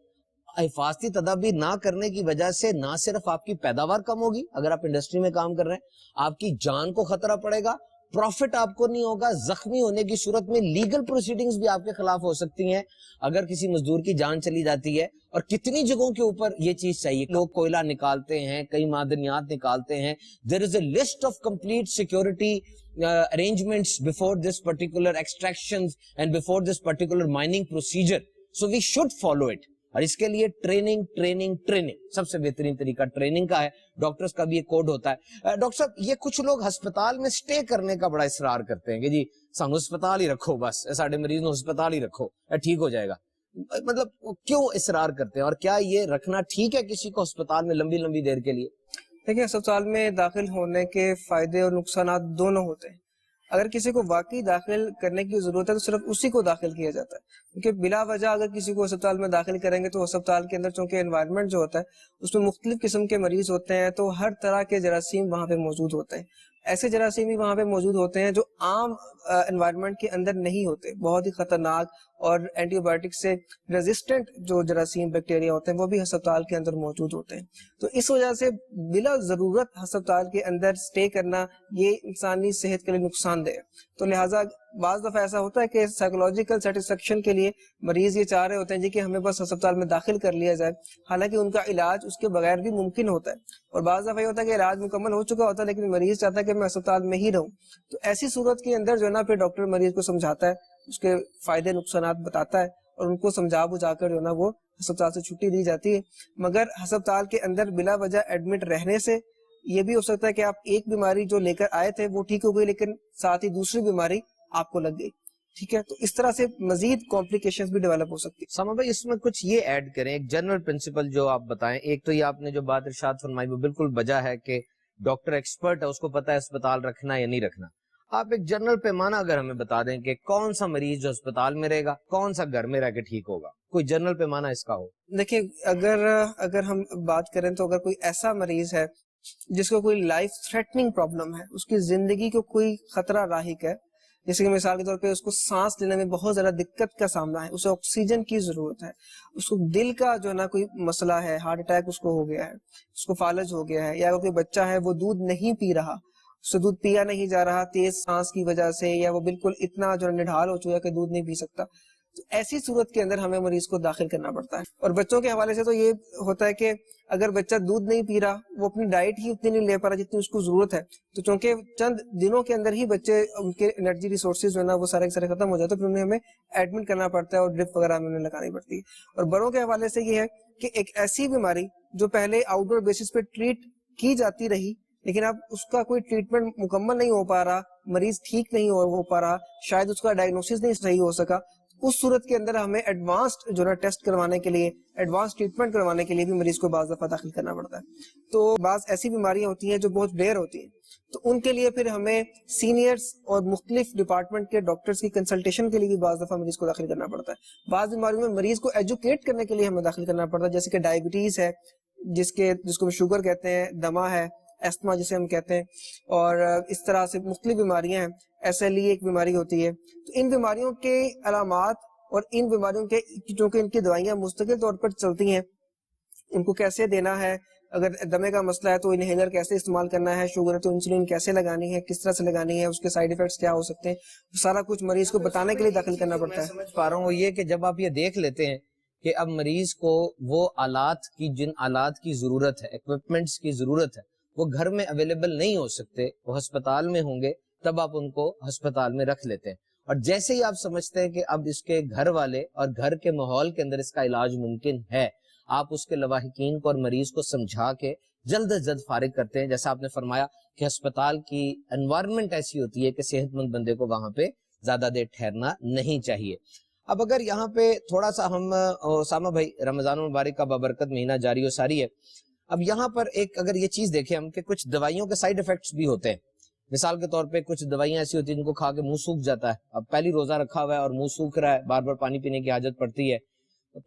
حفاظتی تدابیر نہ کرنے کی وجہ سے نہ صرف آپ کی پیداوار کم ہوگی, اگر آپ انڈسٹری میں کام کر رہے ہیں, آپ کی جان کو خطرہ پڑے گا, پروفٹ آپ کو نہیں ہوگا, زخمی ہونے کی صورت میں لیگل پروسیڈنگز بھی آپ کے خلاف ہو سکتی ہیں اگر کسی مزدور کی جان چلی جاتی ہے. اور کتنی جگہوں کے اوپر یہ چیز چاہیے, لوگ کوئلہ نکالتے ہیں, کئی معدنیات نکالتے ہیں. There is a list of complete security arrangements before this particular extractions and before this particular mining procedure. So we should follow it. اور اس کے لیے ٹریننگ سب سے بہترین طریقہ ٹریننگ کا ہے. ڈاکٹرز کا بھی ایک کوڈ ہوتا ہے. ڈاکٹر صاحب, یہ کچھ لوگ ہسپتال میں سٹے کرنے کا بڑا اصرار کرتے ہیں کہ جی سانو ہسپتال ہی رکھو, بس ساڈے مریض نو ہسپتال ہی رکھو, ٹھیک ہو جائے گا. مطلب کیوں اصرار کرتے ہیں, اور کیا یہ رکھنا ٹھیک ہے کسی کو ہسپتال میں لمبی دیر کے لیے؟ دیکھیں, اسپتال میں داخل ہونے کے فائدے اور نقصانات دونوں ہوتے ہیں. اگر کسی کو واقعی داخل کرنے کی ضرورت ہے تو صرف اسی کو داخل کیا جاتا ہے, کیونکہ بلا وجہ اگر کسی کو اسپتال میں داخل کریں گے تو اسپتال کے اندر چونکہ انوائرمنٹ جو ہوتا ہے اس میں مختلف قسم کے مریض ہوتے ہیں, تو ہر طرح کے جراثیم وہاں پہ موجود ہوتے ہیں. ایسے جراثیم بھی وہاں پہ موجود ہوتے ہیں جو عام انوائرمنٹ کے اندر نہیں ہوتے، بہت ہی خطرناک اور اینٹی بایوٹک سے ریزسٹنٹ جو جراثیم بیکٹیریا ہوتے ہیں وہ بھی ہسپتال کے اندر موجود ہوتے ہیں. تو اس وجہ سے بلا ضرورت ہسپتال کے اندر اسٹے کرنا یہ انسانی صحت کے لیے نقصان دہ ہے. تو لہٰذا بعض دفعہ ایسا ہوتا ہے کہ سائیکولوجیکل سیٹسفیکشن کے لیے مریض یہ چاہ رہے ہوتے ہیں جی کہ ہمیں بس ہسپتال میں داخل کر لیا جائے، حالانکہ ان کا علاج اس کے بغیر بھی ممکن ہوتا ہے. اور بعض دفعہ یہ ہوتا ہے کہ علاج مکمل ہو چکا ہوتا ہے لیکن مریض چاہتا ہے کہ میں ہسپتال میں ہی رہوں. تو ایسی صورت کے اندر جو ہے نا پھر ڈاکٹر مریض کو سمجھاتا ہے، اس کے فائدے نقصانات بتاتا ہے اور ان کو سمجھا بجھا کر جو ہے نا وہ ہسپتال سے چھٹی دی جاتی ہے. مگر ہسپتال کے اندر بلا وجہ ایڈمٹ رہنے سے یہ بھی ہو سکتا ہے کہ آپ ایک بیماری جو لے کر آئے تھے وہ ٹھیک ہو گئی لیکن ساتھ ہی دوسری بیماری آپ کو لگ گئی. ٹھیک ہے، تو اس طرح سے مزید کمپلیکیشنز بھی ڈیولپ ہو سکتی ہے. ساما بھائی اس میں کچھ یہ ایڈ کریں، ایک جنرل پرنسپل جو آپ بتائیں. ایک تو یہ آپ نے جو بات ارشاد فرمائی وہ بالکل بجا ہے کہ ڈاکٹر ایکسپرٹ ہے، اس کو پتا ہے اسپتال رکھنا یا نہیں رکھنا. آپ ایک جنرل پیمانہ اگر ہمیں بتا دیں کہ کون سا مریض جو اسپتال میں رہے گا، کون سا گھر میں رہ کے ٹھیک ہوگا، کوئی جنرل پیمانہ اس کا ہو. دیکھیں اگر ہم بات کریں تو اگر کوئی ایسا مریض ہے جس کو کوئی لائف تھریٹنگ پرابلم ہے، اس کی زندگی کو کوئی خطرہ لاحق ہے، جیسے کہ مثال کے طور پہ اس کو سانس لینے میں بہت زیادہ دقت کا سامنا ہے، اسے آکسیجن کی ضرورت ہے، اس کو دل کا جو ہے نا کوئی مسئلہ ہے، ہارٹ اٹیک اس کو ہو گیا ہے، اس کو فالج ہو گیا ہے، یا اگر کوئی بچہ ہے وہ دودھ نہیں پی رہا، اس سے دودھ پیا نہیں جا رہا تیز سانس کی وجہ سے، یا وہ بالکل اتنا جو نڈھال ہو چکا ہے کہ دودھ نہیں پی سکتا، تو ایسی صورت کے اندر ہمیں مریض کو داخل کرنا پڑتا ہے. اور بچوں کے حوالے سے تو یہ ہوتا ہے کہ اگر بچہ دودھ نہیں پی رہا، وہ اپنی ڈائٹ ہی اتنی نہیں لے پا رہا جتنی اس کو ضرورت ہے، تو چونکہ چند دنوں کے اندر ہی بچے ان کے انرجی ریسورسز جو ہے نا وہ سارے ختم ہو جاتے ہیں، پھر انہیں ہمیں ایڈمٹ کرنا پڑتا ہے اور ڈرپ وغیرہ ہمیں لگانی پڑتی ہے. اور بڑوں کے حوالے سے یہ ہے کہ ایک ایسی بیماری جو پہلے آؤٹ ڈور بیسس پہ ٹریٹ کی جاتی رہی لیکن اب اس کا کوئی ٹریٹمنٹ مکمل نہیں ہو پا رہا، مریض ٹھیک نہیں ہو پا رہا، شاید اس کا ڈائگنوسس نہیں صحیح ہو سکا، اس صورت کے اندر ہمیں ایڈوانسڈ جو ہے ٹیسٹ کروانے کے لیے، ایڈوانس ٹریٹمنٹ کروانے کے لیے بھی مریض کو بعض دفعہ داخل کرنا پڑتا ہے. تو بعض ایسی بیماریاں ہوتی ہیں جو بہت ریئر ہوتی ہیں، تو ان کے لیے پھر ہمیں سینئرز اور مختلف ڈپارٹمنٹ کے ڈاکٹرز کی کنسلٹیشن کے لیے بھی بعض دفعہ مریض کو داخل کرنا پڑتا ہے. بعض بیماریوں میں مریض کو ایجوکیٹ کرنے کے لیے ہمیں داخل کرنا پڑتا ہے، جیسے کہ ڈائبٹیز ہے، جس کو شوگر کہتے ہیں، دمہ ہے، ایستما جسے ہم کہتے ہیں، اور اس طرح سے مختلف بیماریاں ہیں. SLE ایک بیماری ہوتی ہے. تو ان بیماریوں کے علامات اور ان بیماریوں کے چونکہ ان کی دوائیاں مستقل طور پر چلتی ہیں، ان کو کیسے دینا ہے، اگر دمے کا مسئلہ ہے تو انہیلر کیسے استعمال کرنا ہے، شوگر ہے تو انسولین کیسے لگانی ہے، کس طرح سے لگانی ہے، اس کے سائیڈ ایفیکٹس کیا ہو سکتے ہیں، سارا کچھ مریض کو بتانے کے لیے داخل کرنا پڑتا ہے. سمجھ پا رہا ہوں وہ یہ کہ جب آپ یہ دیکھ لیتے ہیں کہ اب مریض کو وہ آلات کی، جن آلات کی ضرورت ہے، ایکوپمنٹس کی ضرورت ہے، وہ گھر میں اویلیبل نہیں ہو سکتے، وہ ہسپتال میں ہوں گے، تب آپ ان کو ہسپتال میں رکھ لیتے ہیں. اور جیسے ہی آپ سمجھتے ہیں کہ اب اس کے گھر والے اور گھر کے ماحول کے اندر اس کا علاج ممکن ہے، آپ اس کے لواحقین کو اور مریض کو سمجھا کے جلد از جلد فارغ کرتے ہیں. جیسا آپ نے فرمایا کہ ہسپتال کی انوائرمنٹ ایسی ہوتی ہے کہ صحت مند بندے کو وہاں پہ زیادہ دیر ٹھہرنا نہیں چاہیے. اب اگر یہاں پہ تھوڑا سا ہم اسامہ بھائی، رمضان المبارک کا بابرکت مہینہ جاری و ساری ہے، اب یہاں پر ایک اگر یہ چیز دیکھیں ہم کہ کچھ دوائیوں کے سائیڈ ایفیکٹس بھی ہوتے ہیں. مثال کے طور پہ کچھ دوائیاں ایسی ہوتی ہیں جن کو کھا کے منہ سوکھ جاتا ہے. اب پہلی روزہ رکھا ہوا ہے اور منہ سوکھ رہا ہے، بار بار پانی پینے کی حاجت پڑتی ہے،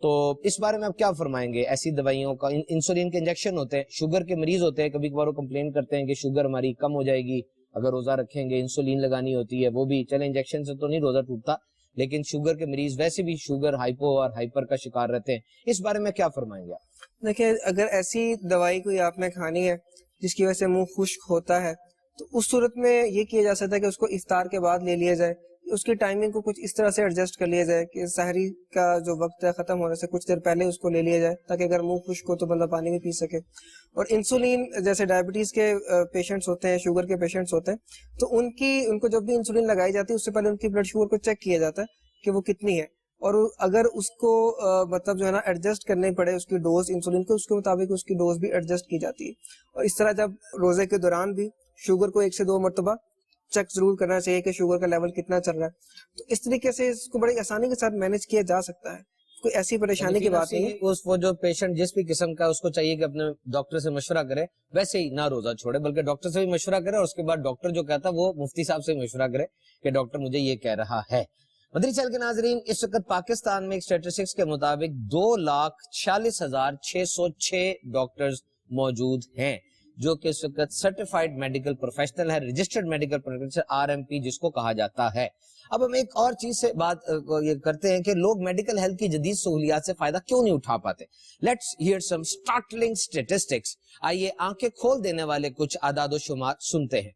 تو اس بارے میں آپ کیا فرمائیں گے؟ ایسی دوائیوں کا انسولین کے انجیکشن ہوتے ہیں، شوگر کے مریض ہوتے ہیں، کبھی کبھار وہ کمپلین کرتے ہیں کہ شوگر ہماری کم ہو جائے گی اگر روزہ رکھیں گے، انسولین لگانی ہوتی ہے، وہ بھی چلے انجیکشن سے تو نہیں روزہ ٹوٹتا، لیکن شوگر کے مریض ویسے بھی شوگر، ہائپو اور ہائپر کا شکار رہتے ہیں. اس بارے میں کیا فرمائیں گے آپ؟ دیکھیں اگر ایسی دوائی کوئی آپ نے کھانی ہے جس کی وجہ سے منہ خشک ہوتا ہے تو اس صورت میں یہ کیا جا سکتا ہے کہ اس کو افطار کے بعد لے لیا جائے، اس کی ٹائمنگ کو کچھ اس طرح سے ایڈجسٹ کر لیا جائے کہ سحری کا جو وقت ہے ختم ہونے سے کچھ دیر پہلے اس کو لے لیا جائے تاکہ اگر منہ خشک ہو تو بندہ پانی بھی پی سکے. اور انسولین جیسے ڈائبٹیز کے پیشنٹس ہوتے ہیں، شوگر کے پیشنٹس ہوتے ہیں، تو ان کو جب بھی انسولین لگائی جاتی ہے اس سے پہلے ان کی بلڈ شوگر کو چیک کیا جاتا ہے کہ وہ کتنی ہے، اور اگر اس کو مطلب جو ہے نا ایڈجسٹ کرنے پڑے اس کی ڈوز انسولین کو، اس کے مطابق اس کی ڈوز بھی ایڈجسٹ کی جاتی ہے. اور اس طرح جب روزے کے دوران بھی شوگر کو 1 سے 2 مرتبہ چیک ضرور کرنا چاہیے کہ شوگر کا لیول کتنا چل رہا ہے. تو اس طریقے سے اس کو بڑی آسانی کے ساتھ مینج کیا جا سکتا ہے، کوئی ایسی پریشانی کی بات نہیں ہے. وہ جو پیشنٹ جس بھی قسم کا اس کو چاہیے کہ اپنے ڈاکٹر سے مشورہ کرے، ویسے ہی نہ روزہ چھوڑے، بلکہ ڈاکٹر سے بھی مشورہ کرے اور اس کے بعد ڈاکٹر جو کہتا ہے وہ مفتی صاحب سے مشورہ کرے کہ ڈاکٹر مجھے یہ کہہ رہا ہے. مدنی چینل کے ناظرین، اس وقت پاکستان میں ایک اسٹیٹسٹکس کے مطابق 2,46,606 ڈاکٹرز موجود ہیں جو کہ اس وقت سرٹیفائڈ میڈیکل پروفیشنل ہے, رجسٹرڈ میڈیکل پروفیشنل RMP جس کو کہا جاتا ہے. اب ہم ایک اور چیز سے بات یہ کرتے ہیں کہ لوگ میڈیکل ہیلتھ کی جدید سہولیات سے فائدہ کیوں نہیں اٹھا پاتے. Let's hear some startling statistics. آئیے آنکھیں کھول دینے والے کچھ اعداد و شمار سنتے ہیں.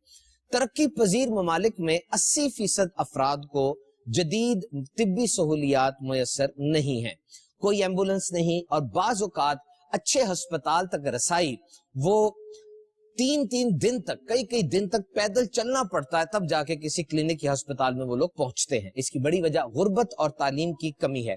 ترقی پذیر ممالک میں 80% افراد کو جدید طبی سہولیات میسر نہیں ہیں, کوئی ایمبولینس نہیں, اور بعض اوقات اچھے ہسپتال تک رسائی وہ 3 دن تک, کئی دن تک پیدل چلنا پڑتا ہے, تب جا کے کسی کلینک یا ہسپتال میں وہ لوگ پہنچتے ہیں. اس کی بڑی وجہ غربت اور تعلیم کی کمی ہے.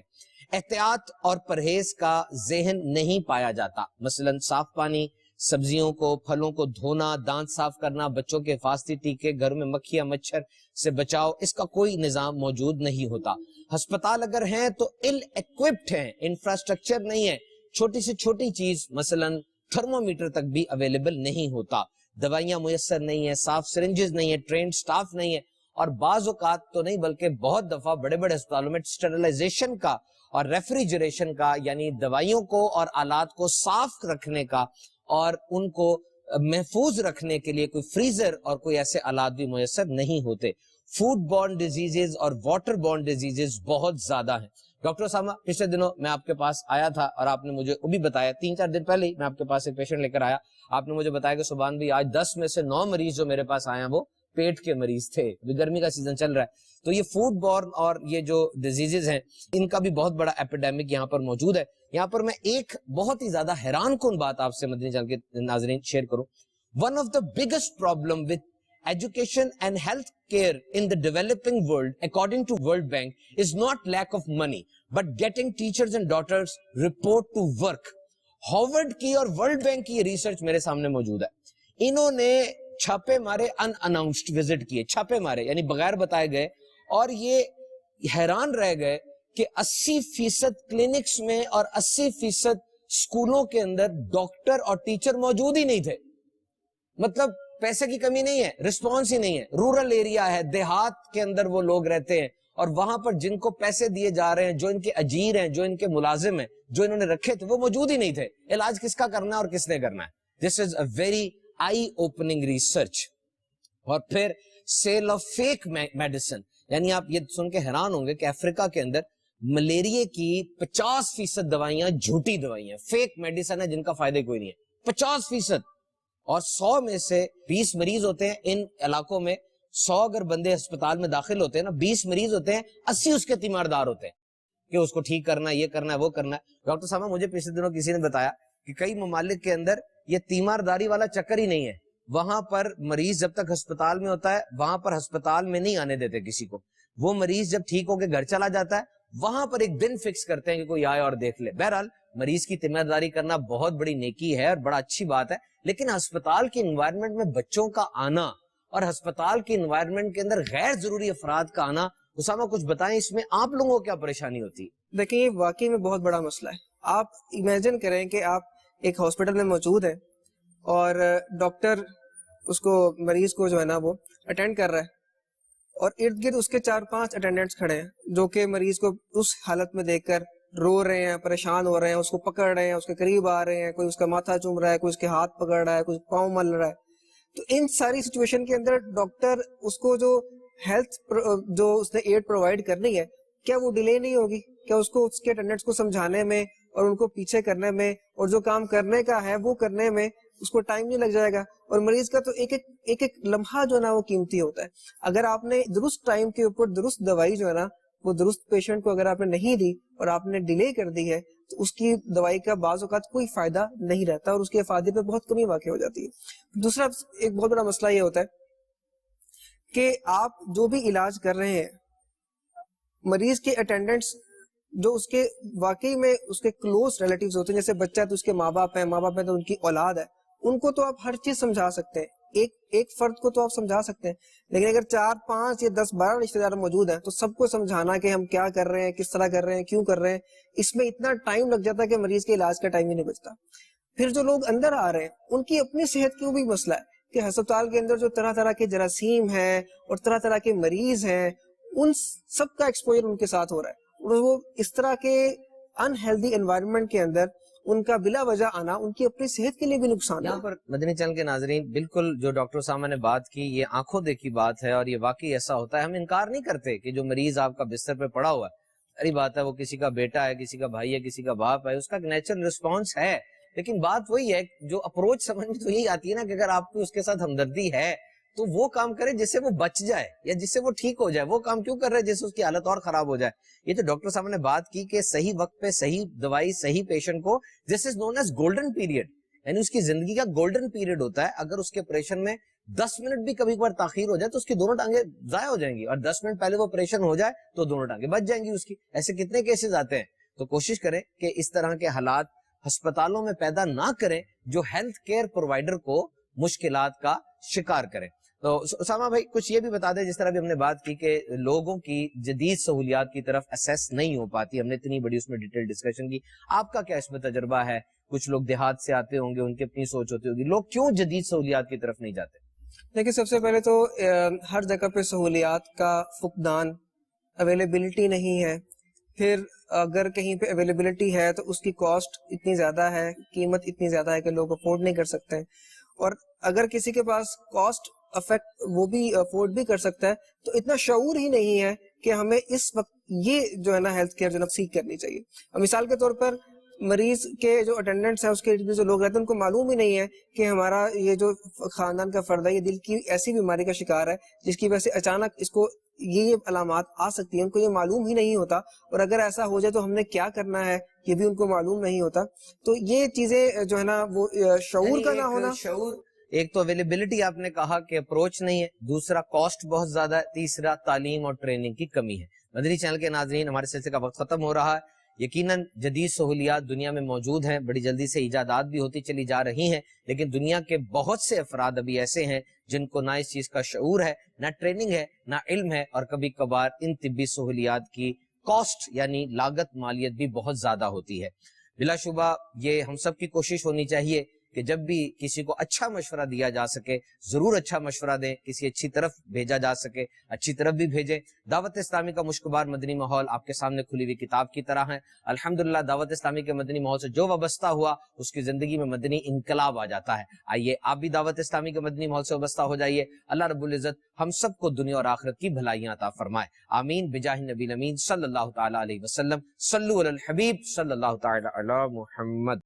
احتیاط اور پرہیز کا ذہن نہیں پایا جاتا. مثلا صاف پانی, سبزیوں کو پھلوں کو دھونا, دانت صاف کرنا, بچوں کے حفاظتی ٹیکے, گھر میں مکھیاں مچھر سے بچاؤ, اس کا کوئی نظام موجود نہیں ہوتا. ہسپتال اگر ہیں تو ill equipped ہیں, انفراسٹرکچر نہیں ہے. چھوٹی سے چھوٹی چیز مثلا تھرمومیٹر تک بھی اویلیبل نہیں ہوتا. دوائیاں میسر نہیں ہیں, صاف سرنجز نہیں ہیں, ٹرینڈ سٹاف نہیں ہے, اور بعض اوقات تو نہیں بلکہ بہت دفعہ بڑے بڑے ہسپتالوں میں اسٹرلائزیشن کا اور ریفریجریشن کا, یعنی دوائیوں کو اور آلات کو صاف رکھنے کا اور ان کو محفوظ رکھنے کے لیے کوئی فریزر اور کوئی ایسے آلات بھی میسر نہیں ہوتے. فوڈ بورن ڈیزیزز اور واٹر بورن ڈیزیزز بہت زیادہ ہیں. ڈاکٹر اسامہ, پچھلے دنوں میں آپ کے پاس آیا تھا اور آپ نے مجھے وہ بھی بتایا, 3-4 دن پہلے ہی میں آپ کے پاس ایک پیشنٹ لے کر آیا, آپ نے مجھے بتایا کہ سبحان بھی آج 10 میں سے 9 مریض جو میرے پاس آئے ہیں وہ پیٹ کے مریض تھے. گرمی کا سیزن چل رہا ہے, تو یہ فوڈ بورن اور یہ جو ڈیزیزز ہیں ان کا بھی بہت بڑا ایپیڈیمک یہاں پر موجود ہے. یہاں پر میں ایک بہت ہی زیادہ حیران کن بات آپ سے مدنی چینل کے ناظرین شیئر کروں. One of the biggest problem with education and health care in the developing world, according to World Bank, is not lack of money, but getting teachers and doctors report to work. Harvard کی اور world bank کی research میرے سامنے موجود ہے. انہوں نے چھاپے مارے ان اناؤنسڈ وزٹ کیے, چھاپے مارے یعنی بغیر بتائے گئے, اور یہ حیران رہ گئے کہ 80% کلینکس میں اور 80% اسکولوں کے اندر ڈاکٹر اور ٹیچر موجود ہی نہیں تھے. مطلب پیسے کی کمی نہیں ہے, رسپانس ہی نہیں ہے. رورل ایریا ہے, دیہات کے اندر وہ لوگ رہتے ہیں, اور وہاں پر جن کو پیسے دیے جا رہے ہیں, جو ان کے اجیر ہیں, جو ان کے ملازم ہیں, جو انہوں نے رکھے تھے, وہ موجود ہی نہیں تھے. علاج کس کا کرنا ہے اور کس نے کرنا ہے. This is a very eye opening research. اور پھر سیل آف فیک میڈیسن, یعنی آپ یہ سن کے حیران ہوں گے کہ افریقہ کے اندر ملیریا کی 50% دوائیاں جھوٹی دوائیاں, فیک میڈیسن ہے جن کا فائدہ کوئی نہیں ہے. 50%. اور 100 میں سے 20 مریض ہوتے ہیں ان علاقوں میں. 100 اگر بندے ہسپتال میں داخل ہوتے ہیں نا, 20 مریض ہوتے ہیں, 80 اس کے تیماردار ہوتے ہیں کہ اس کو ٹھیک کرنا ہے, یہ کرنا ہے, وہ کرنا ہے. ڈاکٹر صاحب مجھے پچھلے دنوں کسی نے بتایا کہ کئی ممالک کے اندر یہ تیمارداری والا چکر ہی نہیں ہے. وہاں پر مریض جب تک ہسپتال میں ہوتا ہے وہاں پر ہسپتال میں نہیں آنے دیتے کسی کو. وہ مریض جب ٹھیک ہو کے گھر چلا جاتا ہے وہاں پر ایک دن فکس کرتے ہیں کہ کوئی آئے اور دیکھ لے. بہرحال مریض کی تیمارداری کرنا بہت بڑی نیکی ہے اور بڑا اچھی بات ہے, لیکن ہسپتال کے انوائرمنٹ میں بچوں کا آنا اور ہسپتال کے انوائرمنٹ کے اندر غیر ضروری افراد کا آنا, اسامہ کچھ بتائیں اس میں آپ لوگوں کو کیا پریشانی ہوتی ہے؟ دیکھیں یہ واقعی میں بہت بڑا مسئلہ ہے. آپ امیجن کریں کہ آپ ایک ہاسپٹل میں موجود ہیں اور ڈاکٹر اس کو مریض کو جو ہے نا وہ اٹینڈ کر رہا ہے, اور ارد گرد اس کے 4-5 اٹینڈنٹس کھڑے ہیں جو کہ مریض کو اس حالت میں دیکھ کر رو رہے ہیں, پریشان ہو رہے ہیں, اس کو پکڑ رہے ہیں, اس کے قریب آ رہے ہیں, کوئی اس کا ماتھا چوم رہا ہے, کوئی اس کے ہاتھ پکڑ رہا ہے, کوئی پاؤں مل رہا ہے. تو ان ساری سچویشن کے اندر ڈاکٹر اس کو جو ہیلتھ جو اس نے ایڈ پرووائڈ کرنی ہے, کیا وہ ڈیلے نہیں ہوگی؟ کیا اس کو اس کے اٹینڈنٹس کو سمجھانے میں اور ان کو پیچھے کرنے میں اور جو کام کرنے کا ہے وہ کرنے میں اس کو ٹائم نہیں لگ جائے گا؟ اور مریض کا تو ایک ایک لمحہ جو ہے نا وہ قیمتی ہوتا ہے. اگر آپ نے درست ٹائم کے اوپر درست دوائی جو ہے نا وہ درست پیشنٹ کو اگر آپ نے نہیں دی اور آپ نے ڈیلے کر دی ہے تو اس کی دوائی کا بعض اوقات کوئی فائدہ نہیں رہتا اور اس کے افادے پہ بہت کمی واقع ہو جاتی ہے. دوسرا ایک بہت بڑا مسئلہ یہ ہوتا ہے کہ آپ جو بھی علاج کر رہے ہیں, مریض کے اٹینڈنٹس جو اس کے واقعی میں اس کے کلوز ریلیٹیوز ہوتے ہیں, جیسے بچہ تو اس کے ماں باپ ہیں, ماں باپ ہیں تو ان کی اولاد ہے, ان کو تو آپ ہر چیز سمجھا سکتے ہیں, ایک فرد کو تو آپ سمجھا سکتے ہیں, لیکن اگر 4-5 یا 10-12 رشتے دار موجود ہیں تو سب کو سمجھانا کہ ہم کیا کر رہے ہیں, کس طرح کر رہے ہیں, کیوں کر رہے ہیں, اس میں اتنا ٹائم لگ جاتا ہے کہ مریض کے علاج کا ٹائم ہی نہیں بچتا. پھر جو لوگ اندر آ رہے ہیں ان کی اپنی صحت کی بھی مسئلہ ہے کہ ہسپتال کے اندر جو طرح طرح کے جراثیم ہیں اور طرح طرح کے مریض ہیں, ان سب کا ایکسپوجر ان کے ساتھ ہو رہا ہے, اور وہ اس طرح کے انہیلدی انوائرمنٹ کے اندر ان کا بلا وجہ آنا ان کی اپنی صحت کے لیے بھی نقصان ہے۔ یہاں پر مدنی چینل کے ناظرین بالکل جو ڈاکٹر اسامہ نے بات کی یہ آنکھوں دیکھی بات ہے، اور یہ واقعی ایسا ہوتا ہے۔ ہم انکار نہیں کرتے کہ جو مریض آپ کا بستر پہ پڑا ہوا ہے، ساری بات ہے، وہ کسی کا بیٹا ہے، کسی کا بھائی ہے، کسی کا باپ ہے، اس کا نیچرل رسپانس ہے، لیکن بات وہی ہے جو اپروچ سمجھ میں تو یہی آتی ہے نا کہ اگر آپ کو اس کے ساتھ ہمدردی ہے تو وہ کام کرے جس سے وہ بچ جائے یا جس سے وہ ٹھیک ہو جائے، وہ کام کیوں کر رہے جس سے اس کی حالت اور خراب ہو جائے۔ یہ تو ڈاکٹر صاحب نے بات کی کہ صحیح وقت پہ صحیح دوائی صحیح پیشنٹ کو، دس از نون ایز گولڈن پیریڈ، یعنی اس کی زندگی کا گولڈن پیریڈ ہوتا ہے۔ اگر اس کے آپریشن میں 10 منٹ بھی کبھی کبھار تاخیر ہو جائے تو اس کی دونوں ٹانگیں ضائع ہو جائیں گی، اور 10 منٹ پہلے وہ آپریشن ہو جائے تو دونوں ٹانگیں بچ جائیں گی اس کی۔ ایسے کتنے کیسز آتے ہیں۔ تو کوشش کریں کہ اس طرح کے حالات ہسپتالوں میں پیدا نہ کریں جو ہیلتھ کیئر پرووائڈر کو مشکلات کا شکار کریں۔ تو اسامہ بھائی کچھ یہ بھی بتا دیں، جس طرح بھی ہم نے بات کی کہ لوگوں کی جدید سہولیات کی طرف اسیس نہیں ہو پاتی، ہم نے اتنی بڑی اس میں ڈیٹیل ڈسکشن کی، آپ کا کیا اس میں تجربہ ہے؟ کچھ لوگ دیہات سے آتے ہوں گے، ان کی اپنی سوچ ہوتی ہوگی، لوگ کیوں جدید سہولیات کی طرف نہیں جاتے؟ دیکھیں سب سے پہلے تو ہر جگہ پہ سہولیات کا فقدان، اویلیبلٹی نہیں ہے، پھر اگر کہیں پہ اویلیبلٹی ہے تو اس کی کاسٹ اتنی زیادہ ہے، قیمت اتنی زیادہ ہے کہ لوگ افورڈ نہیں کر سکتے ہیں، اور اگر کسی کے پاس کاسٹ افیکٹ وہ بھی افورڈ بھی کر سکتا ہے تو اتنا شعور ہی نہیں ہے کہ ہمیں اس وقت یہ جو ہے نا ہیلتھ کیئر جو ہے سیکھ کرنی چاہیے۔ مثال کے طور پر مریض کے جو اٹینڈنٹس ہیں، اس کے جو لوگ رہتے ہیں، ان کو معلوم ہی نہیں ہے کہ ہمارا یہ جو خاندان کا فرد ہے یہ دل کی ایسی بیماری کا شکار ہے جس کی وجہ سے اچانک اس کو یہ علامات آ سکتی ہیں، ان کو یہ معلوم ہی نہیں ہوتا، اور اگر ایسا ہو جائے تو ہم نے کیا کرنا ہے یہ بھی ان کو معلوم نہیں ہوتا۔ تو یہ چیزیں جو ہے نا وہ شعور کا نہ ہونا، شعور، ایک تو اویلیبلٹی آپ نے کہا کہ اپروچ نہیں ہے، دوسرا کاسٹ بہت زیادہ ہے، تیسرا تعلیم اور ٹریننگ کی کمی ہے۔ مدنی چینل کے ناظرین، ہمارے سلسلے کا وقت ختم ہو رہا ہے۔ یقیناً جدید سہولیات دنیا میں موجود ہیں، بڑی جلدی سے ایجادات بھی ہوتی چلی جا رہی ہیں، لیکن دنیا کے بہت سے افراد ابھی ایسے ہیں جن کو نہ اس چیز کا شعور ہے، نہ ٹریننگ ہے، نہ علم ہے، اور کبھی کبھار ان طبی سہولیات کی کاسٹ یعنی لاگت مالیت بھی بہت زیادہ ہوتی ہے۔ بلا شبہ یہ ہم سب کی کوشش ہونی چاہیے کہ جب بھی کسی کو اچھا مشورہ دیا جا سکے ضرور اچھا مشورہ دیں، کسی اچھی طرف بھیجا جا سکے اچھی طرف بھی بھیجیں۔ دعوت اسلامی کا مشکبار مدنی ماحول آپ کے سامنے کھلی ہوئی کتاب کی طرح ہے۔ الحمدللہ دعوت اسلامی کے مدنی ماحول سے جو وابستہ ہوا اس کی زندگی میں مدنی انقلاب آ جاتا ہے۔ آئیے آپ بھی دعوت اسلامی کے مدنی ماحول سے وابستہ ہو جائیے۔ اللہ رب العزت ہم سب کو دنیا اور آخرت کی بھلائیاں عطا فرمائے، آمین بجاہ نبی امین صلی اللہ تعالی علیہ وسلم۔ صلو علی الحبیب صلی اللہ تعالی علی محمد۔